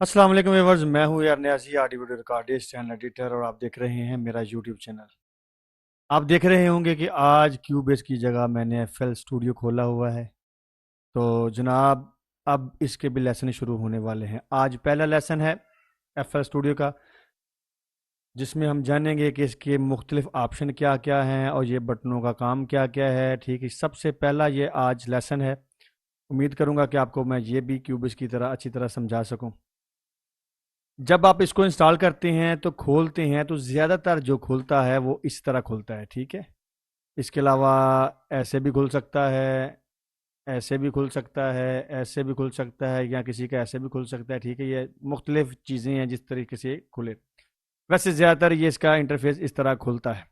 अस्सलाम वालेकुम व्यूअर्स, मैं हूं यार Niazi audio video recordist channel editor और आप देख रहे हैं मेरा यूट्यूब चैनल। आप देख रहे होंगे कि आज क्यूबेस की जगह मैंने एफएल स्टूडियो खोला हुआ है। तो जनाब, अब इसके भी लेसन शुरू होने वाले हैं। आज पहला लेसन है एफएल स्टूडियो का, जिसमें हम जानेंगे कि इसके मुख्तलिफ ऑप्शन क्या क्या हैं और ये बटनों का काम क्या क्या है। ठीक है, सबसे पहला ये आज लेसन है। उम्मीद करूंगा कि आपको मैं ये भी क्यूबिस की तरह अच्छी तरह समझा सकूं। जब आप इसको इंस्टॉल करते हैं तो खोलते हैं तो ज़्यादातर जो खुलता है वो इस तरह खुलता है। ठीक है, इसके अलावा ऐसे भी खुल सकता है, ऐसे भी खुल सकता है, ऐसे भी खुल सकता है, या किसी का ऐसे भी खुल सकता है। ठीक है, ये मुख्तलिफ चीज़ें हैं जिस तरीके से खुले। वैसे ज़्यादातर ये इसका इंटरफेस इस तरह खुलता है।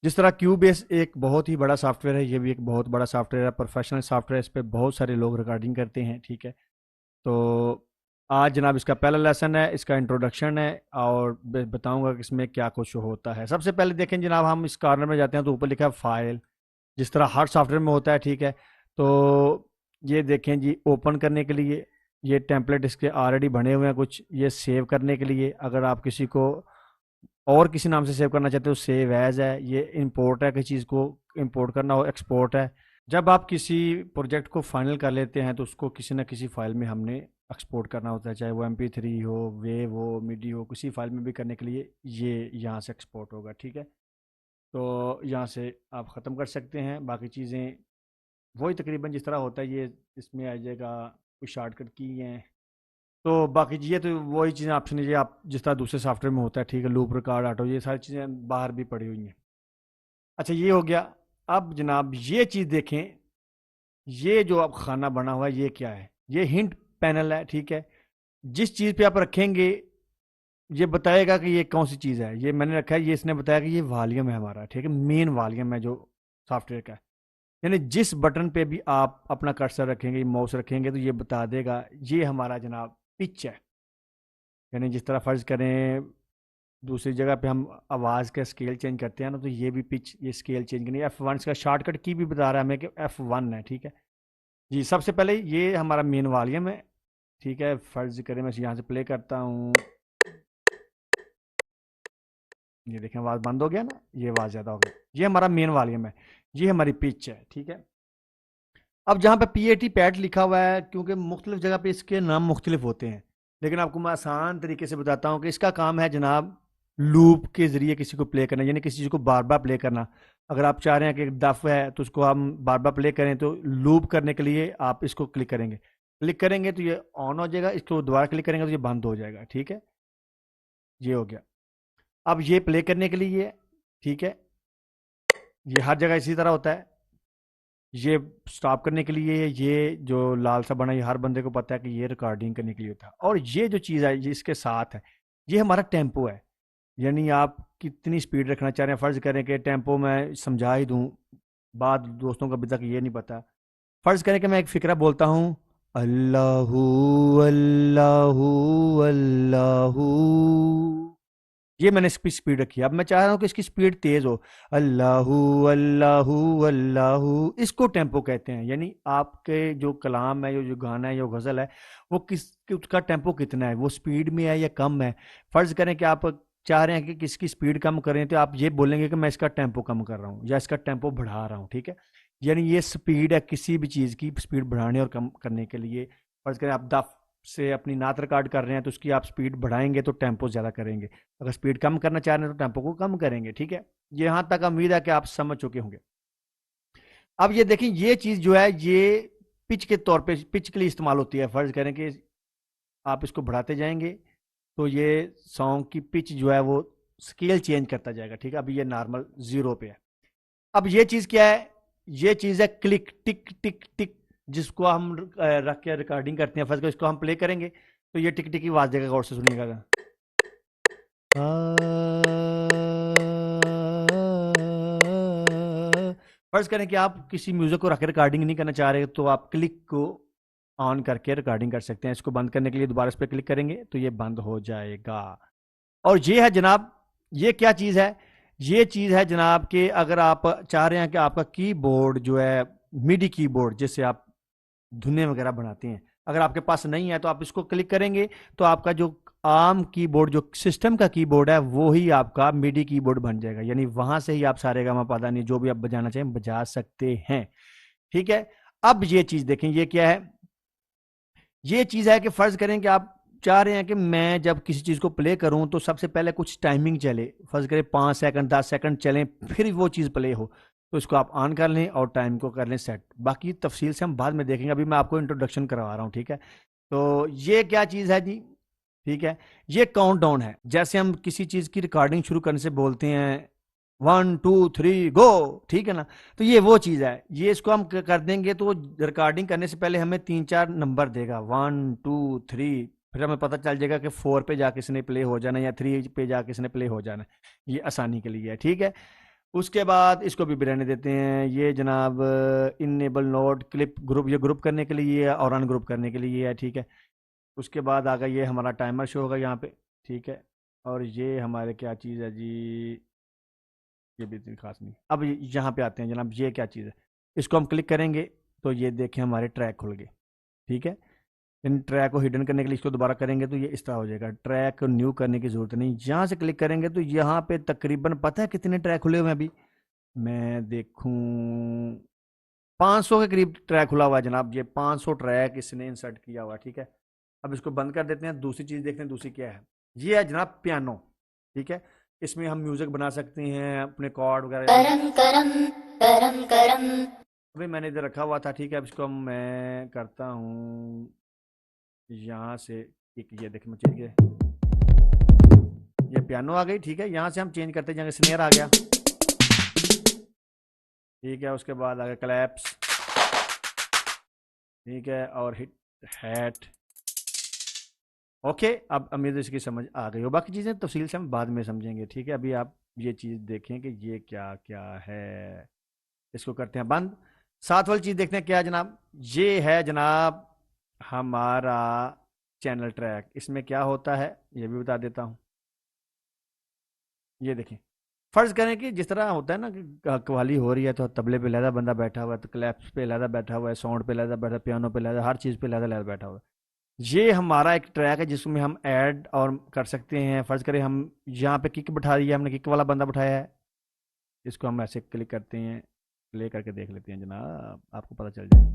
जिस तरह क्यूबेस एक बहुत ही बड़ा सॉफ्टवेयर है, ये भी एक बहुत बड़ा सॉफ्टवेयर है, प्रोफेशनल सॉफ्टवेयर। इस पर बहुत सारे लोग रिकॉर्डिंग करते हैं। ठीक है, तो आज जनाब इसका पहला लेसन है, इसका इंट्रोडक्शन है और बताऊंगा कि इसमें क्या कुछ होता है। सबसे पहले देखें जनाब, हम इस कॉर्नर में जाते हैं तो ऊपर लिखा है फाइल, जिस तरह हर सॉफ्टवेयर में होता है। ठीक है, तो ये देखें जी, ओपन करने के लिए ये टेम्पलेट इसके ऑलरेडी बने हुए हैं कुछ। ये सेव करने के लिए, अगर आप किसी को और किसी नाम से सेव करना चाहते हो, सेव एज है। ये इंपोर्ट है, किसी चीज़ को इंपोर्ट करना हो, एक्सपोर्ट है। जब आप किसी प्रोजेक्ट को फाइनल कर लेते हैं तो उसको किसी न किसी फाइल में हमने एक्सपोर्ट करना होता है, चाहे वो MP3 हो, वेव हो, मिडी हो, किसी फाइल में भी करने के लिए ये यहाँ से एक्सपोर्ट होगा। ठीक है, तो यहाँ से आप ख़त्म कर सकते हैं। बाकी चीज़ें वही तकरीबन जिस तरह होता है, ये इसमें आ जाएगा। कुछ शार्टकट की हैं, तो बाकी ये तो वही चीज़ें ऑप्शन है, ये आप जिस तरह दूसरे सॉफ्टवेयर में होता है। ठीक है, लूप रिकॉर्ड, ऑटो, ये सारी चीज़ें बाहर भी पड़ी हुई हैं। अच्छा, ये हो गया। अब जनाब ये चीज़ देखें, ये जो अब खाना बना हुआ है ये क्या है? ये हिंट पैनल है। ठीक है, जिस चीज़ पे आप रखेंगे ये बताएगा कि ये कौन सी चीज़ है। ये मैंने रखा है, ये इसने बताया कि ये वॉल्यूम है हमारा। ठीक है, मेन वॉल्यूम है जो सॉफ्टवेयर का है। यानी जिस बटन पे भी आप अपना कर्सर रखेंगे, माउस रखेंगे, तो ये बता देगा ये हमारा जनाब पिच है। यानी जिस तरह फ़र्ज़ करें दूसरी जगह पे हम आवाज़ का स्केल चेंज करते हैं ना, तो ये भी पिच, ये स्केल चेंज करनी है। F1 का शॉर्टकट की भी बता रहा है हमें कि F1 है। ठीक है जी, सबसे पहले ये हमारा मेन वॉल्यूम है। ठीक है, फ़र्ज़ करें मैं यहाँ से प्ले करता हूँ, ये देखें आवाज़ बंद हो गया ना, ये आवाज़ ज़्यादा हो गई। ये हमारा मेन वॉल्यूम है, ये हमारी पिच है। ठीक है, अब जहाँ पे PAT पैट लिखा हुआ है, क्योंकि मुख्तलिफ जगह पे इसके नाम मुख्तलिफ होते हैं, लेकिन आपको मैं आसान तरीके से बताता हूँ कि इसका काम है जनाब लूप के ज़रिए किसी को प्ले करना, यानी किसी चीज़ को बार बार प्ले करना। अगर आप चाह रहे हैं कि एक दफ़ है तो उसको हम बार बार प्ले करें, तो लूप करने के लिए आप इसको क्लिक करेंगे तो ये ऑन हो जाएगा, इसको दोबारा क्लिक करेंगे तो ये बंद हो जाएगा। ठीक है, ये हो गया। अब ये प्ले करने के लिए ये, ठीक है, ये हर जगह इसी तरह होता है। ये स्टॉप करने के लिए ये जो लाल सा बना, ये हर बंदे को पता है कि ये रिकॉर्डिंग करने के लिए था। और ये जो चीज़ है ये इसके साथ है, ये हमारा टेम्पो है। यानी आप कितनी स्पीड रखना चाह रहे हैं। फ़र्ज़ करें कि टेम्पो मैं समझा ही दूँ, बात दोस्तों को अभी तक ये नहीं पता। फ़र्ज़ करें कि मैं एक फ़िक्रा बोलता हूँ, अल्लाहू अल्लाहू अल्लाहू, ये मैंने इसकी स्पीड रखी है। अब मैं चाह रहा हूँ कि इसकी स्पीड तेज़ हो, अल्लाहू अल्लाहू अल्लाहू, इसको टेम्पो कहते हैं। यानी आपके जो कलाम है, जो गाना है, जो गज़ल है, वो उसका टेम्पो कितना है, वो स्पीड में है या कम है। फ़र्ज़ करें कि आप चाह रहे हैं कि किसकी स्पीड कम करें, तो आप ये बोलेंगे कि मैं इसका टेम्पो कम कर रहा हूँ या इसका टेम्पो बढ़ा रहा हूँ। ठीक है, यानी ये स्पीड है किसी भी चीज़ की, स्पीड बढ़ाने और कम करने के लिए। फ़र्ज़ करें आप दफ से अपनी नात रिकॉर्ड कर रहे हैं, तो उसकी आप स्पीड बढ़ाएंगे तो टेम्पो ज़्यादा करेंगे। अगर स्पीड कम करना चाह रहे हैं तो टेम्पो को कम करेंगे। ठीक है, ये यहाँ तक उम्मीद है कि आप समझ चुके होंगे। अब ये देखें, ये चीज़ जो है ये पिच के तौर पे, पिच के लिए इस्तेमाल होती है। फ़र्ज़ करें कि आप इसको बढ़ाते जाएंगे तो ये सॉन्ग की पिच जो है वो स्केल चेंज करता जाएगा। ठीक है, अभी ये नॉर्मल 0 पे है। अब ये चीज़ क्या है? ये चीज़ है क्लिक, टिक टिक टिक, जिसको हम रख के रिकॉर्डिंग करते हैं। फर्स्ट इसको हम प्ले करेंगे तो ये टिक टिक की आवाज़ देगा, गौर से सुनिएगा। फर्ज करें कि आप किसी म्यूजिक को रख के रिकॉर्डिंग नहीं करना चाह रहे, तो आप क्लिक को ऑन करके रिकॉर्डिंग कर सकते हैं। इसको बंद करने के लिए दोबारा इस पर क्लिक करेंगे तो ये बंद हो जाएगा। और ये है जनाब, ये क्या चीज़ है? ये चीज़ है जनाब कि अगर आप चाह रहे हैं कि आपका कीबोर्ड जो है मिडी कीबोर्ड, जिससे आप धुनें वगैरह बनाते हैं, अगर आपके पास नहीं है तो आप इसको क्लिक करेंगे तो आपका जो आर्म कीबोर्ड, जो सिस्टम का कीबोर्ड है, वो ही आपका मिडी कीबोर्ड बन जाएगा। यानी वहां से ही आप सारे गामा पादा नहीं जो भी आप बजाना चाहें बजा सकते हैं। ठीक है। अब ये चीज देखें, ये क्या है? ये चीज है कि फर्ज करें कि आप चाह रहे हैं कि मैं जब किसी चीज को प्ले करूं तो सबसे पहले कुछ टाइमिंग चले, फर्ज करें 5 सेकंड 10 सेकंड चलें, फिर वो चीज प्ले हो। तो इसको आप ऑन कर लें और टाइम को कर लें सेट। बाकी तफसील से हम बाद में देखेंगे, अभी मैं आपको इंट्रोडक्शन करवा रहा हूं। ठीक है। तो ये क्या चीज है जी? ठीक है। ये काउंट डाउन है। जैसे हम किसी चीज की रिकॉर्डिंग शुरू करने से बोलते हैं 1 2 3 गो, ठीक है ना? तो ये वो चीज है। ये इसको हम कर देंगे तो रिकॉर्डिंग करने से पहले हमें 3 4 नंबर देगा, 1 2 3। फिर हमें पता चल जाएगा कि 4 पे जाके इसने प्ले हो जाना या 3 पे जाके इसने प्ले हो जाना। ये आसानी के लिए है। ठीक है। उसके बाद इसको भी रहने देते हैं। ये जनाब इनेबल नोट क्लिप ग्रुप, ये ग्रुप करने के लिए है और अनग्रुप करने के लिए है। ठीक है। उसके बाद आगे ये हमारा टाइमर शो होगा यहाँ पे। ठीक है। और ये हमारे क्या चीज़ है जी? ये भी इतनी खास नहीं। अब यहाँ पे आते हैं जनाब, ये क्या चीज़ है? इसको हम क्लिक करेंगे तो ये देखें हमारे ट्रैक खुल गए। ठीक है। इन ट्रैक को हिडन करने के लिए इसको दोबारा करेंगे तो ये इस तरह हो जाएगा। ट्रैक को न्यू करने की जरूरत नहीं। यहाँ से क्लिक करेंगे तो यहाँ पे तकरीबन पता है कितने ट्रैक खुले हुए हैं अभी? मैं देखूं, 500 के करीब ट्रैक खुला हुआ है जनाब। ये 500 ट्रैक इसने इंसर्ट किया हुआ है। ठीक है। अब इसको बंद कर देते हैं। दूसरी चीज़ देखते हैं, दूसरी क्या है? ये है जनाब पियानो। ठीक है। इसमें हम म्यूजिक बना सकते हैं, अपने कॉर्ड वगैरह। करम करम करम करम। अभी मैंने इधर रखा हुआ था। ठीक है। अब इसको मैं करता हूँ यहाँ से। एक ये देखें, मैं चेंज ये पियानो आ गई। ठीक है। यहाँ से हम चेंज करते हैं, जगह स्नेयर आ गया। ठीक है। उसके बाद आ गया क्लैप्स। ठीक है। और हिट हैट। ओके। अब उम्मीद है इसकी समझ आ गई हो। बाकी चीज़ें तफसील से हम बाद में समझेंगे। ठीक है। अभी आप ये चीज़ देखें कि ये क्या क्या है। इसको करते हैं बंद। साथ वाली चीज़ देखते हैं क्या है जनाब? ये है जनाब हमारा चैनल ट्रैक। इसमें क्या होता है ये भी बता देता हूँ। ये देखें, फर्ज करें कि जिस तरह होता है ना कि कव्वाली हो रही है तो तबले पे लहदा बंदा बैठा हुआ है, तो क्लैप्स पे लहदा बैठा हुआ है, साउंड पे लहदा बैठा है, पियानो पे लहदा, हर चीज़ पे लहदा लहदा बैठा हुआ है। ये हमारा एक ट्रैक है जिसमें हम ऐड और कर सकते हैं। फर्ज करें हम यहाँ पे किक बैठा दिया, हमने किक वाला बंदा बैठाया है। इसको हम ऐसे क्लिक करते हैं, प्ले करके देख लेते हैं जनाब, आपको पता चल जाए।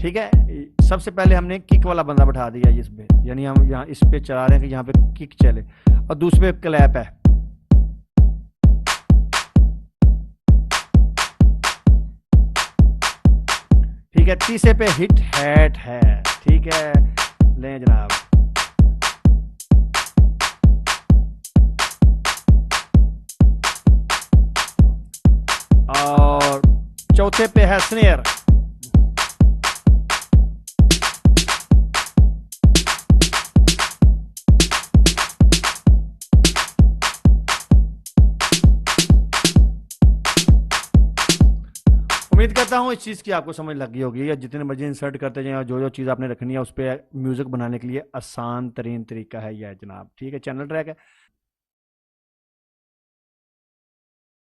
ठीक है। सबसे पहले हमने किक वाला बंदा बैठा दिया इस पे, यानी हम यहाँ इस पे चला रहे हैं कि यहाँ पे किक चले। और दूसरे पे क्लैप है। ठीक है। तीसरे पे हिट हैट है। ठीक है। लें जनाब। और चौथे पे है स्नेयर। उम्मीद करता हूँ इस चीज़ की आपको समझ लग गई होगी। या जितने मर्जी इंसर्ट करते जाएं और जो जो चीज़ आपने रखनी है उस पर म्यूजिक बनाने के लिए आसान तरीन तरीका है यह जनाब। ठीक है। चैनल ट्रैक है।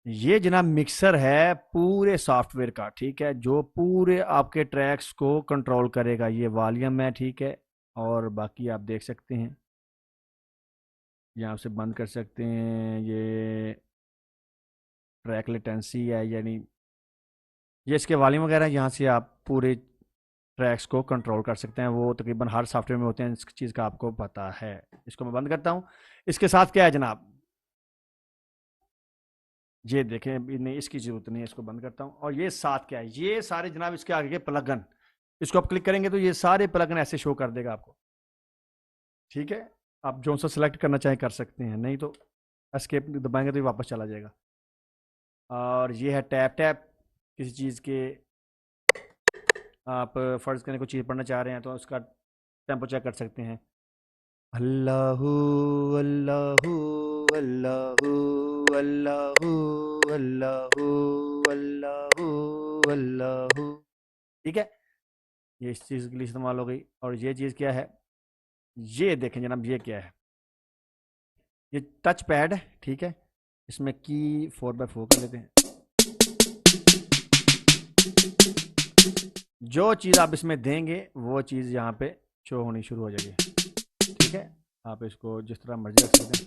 ये जनाब मिक्सर है पूरे सॉफ्टवेयर का। ठीक है। जो पूरे आपके ट्रैक्स को कंट्रोल करेगा। ये वॉल्यूम है। ठीक है। और बाकी आप देख सकते हैं, यहाँ से बंद कर सकते हैं। ये ट्रैक लेटेंसी है, यानी ये इसके वॉल्यूम वगैरह, यहाँ से आप पूरे ट्रैक्स को कंट्रोल कर सकते हैं। वो तकरीबन हर सॉफ्टवेयर में होते हैं, इस चीज़ का आपको पता है। इसको मैं बंद करता हूँ। इसके साथ क्या है जनाब? ये देखें, नहीं इसकी ज़रूरत नहीं है, इसको बंद करता हूँ। और ये साथ क्या है? ये सारे जनाब इसके आगे के प्लगन। इसको आप क्लिक करेंगे तो ये सारे प्लगन ऐसे शो कर देगा आपको। ठीक है। आप जो सा सिलेक्ट करना चाहें कर सकते हैं, नहीं तो एस्केप दबाएंगे तो ये वापस चला जाएगा। और ये है टैप टैप। किसी चीज़ के आप फ़र्ज़ करें कोई चीज़ पढ़ना चाह रहे हैं तो उसका टेम्पो चेक कर सकते हैं। अल्लाहू अल्लाहू अल्लाहू अल्लाहू अल्लाहू अल्लाहू अल्लाहू। ठीक है। ये इस चीज़ के लिए इस्तेमाल हो गई। और ये चीज़ क्या है? ये देखें जनाब, ये क्या है? ये टच पैड है, ठीक है। इसमें की 4x4 कर लेते हैं। जो चीज़ आप इसमें देंगे वो चीज़ यहाँ पे शो होनी शुरू हो जाएगी, ठीक है। आप इसको जिस तरह मर्जी रख सकते हैं।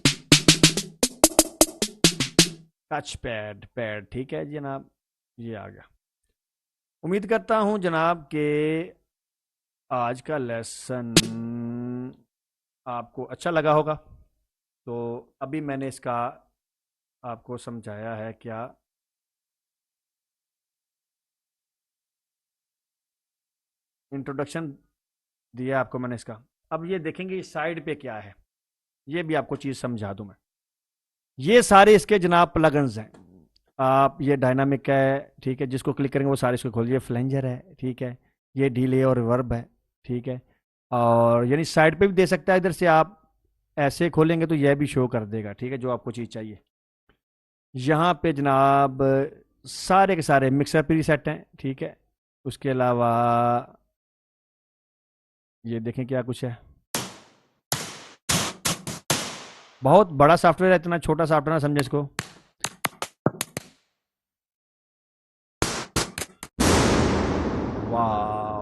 टच पैड पैड, ठीक है जनाब, ये आ गया। उम्मीद करता हूँ जनाब के आज का लेसन आपको अच्छा लगा होगा। तो अभी मैंने इसका आपको समझाया है क्या, इंट्रोडक्शन दिया आपको मैंने इसका। अब ये देखेंगे साइड पे क्या है, ये भी आपको चीज़ समझा दूं मैं। ये सारे इसके जनाब प्लगन्स हैं। आप ये डायनामिक है, ठीक है, जिसको क्लिक करेंगे वो सारे इसको खोल, ये फ्लेंजर है, ठीक है, ये डिले और रिवर्ब है, ठीक है। और यानी साइड पे भी दे सकता है, इधर से आप ऐसे खोलेंगे तो यह भी शो कर देगा, ठीक है, जो आपको चीज़ चाहिए। यहाँ पे जनाब सारे के सारे मिक्सर प्रीसेट हैं, ठीक है। उसके अलावा ये देखें क्या कुछ है। बहुत बड़ा सॉफ्टवेयर है, इतना छोटा सॉफ्टवेयर ना समझे इसको। वाह,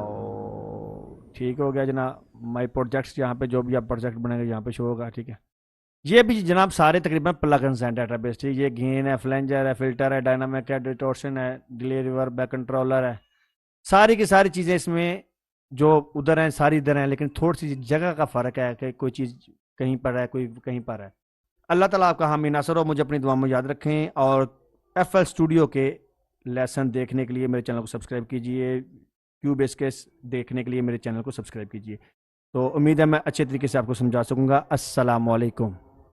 ठीक हो गया जनाब। माई प्रोजेक्ट्स, यहाँ पे जो भी आप प्रोजेक्ट बनाएंगे यहाँ पे शो होगा, ठीक है। ये भी जनाब सारे तकरीबन प्लगन्स हैं डेटाबेस, ठीक है। ये गेन है, फ्लेंजर है, फिल्टर है, डायनामिक है, डिटोर्शन है, डिले रिवर्ब है, कंट्रोलर है। सारी की सारी चीज़ें इसमें जो उधर हैं सारी इधर हैं, लेकिन थोड़ी सी जगह का फ़र्क है कि कोई चीज़ कहीं पर है, कोई कहीं पर है। अल्लाह ताला आपका हामी नासर हो, मुझे अपनी दुआ में याद रखें। और एफ एल स्टूडियो के लेसन देखने के लिए मेरे चैनल को सब्सक्राइब कीजिए, क्यूबेस के देखने के लिए मेरे चैनल को सब्सक्राइब कीजिए। तो उम्मीद है मैं अच्छे तरीके से आपको समझा सकूँगा। अस्सलाम वालेकुम।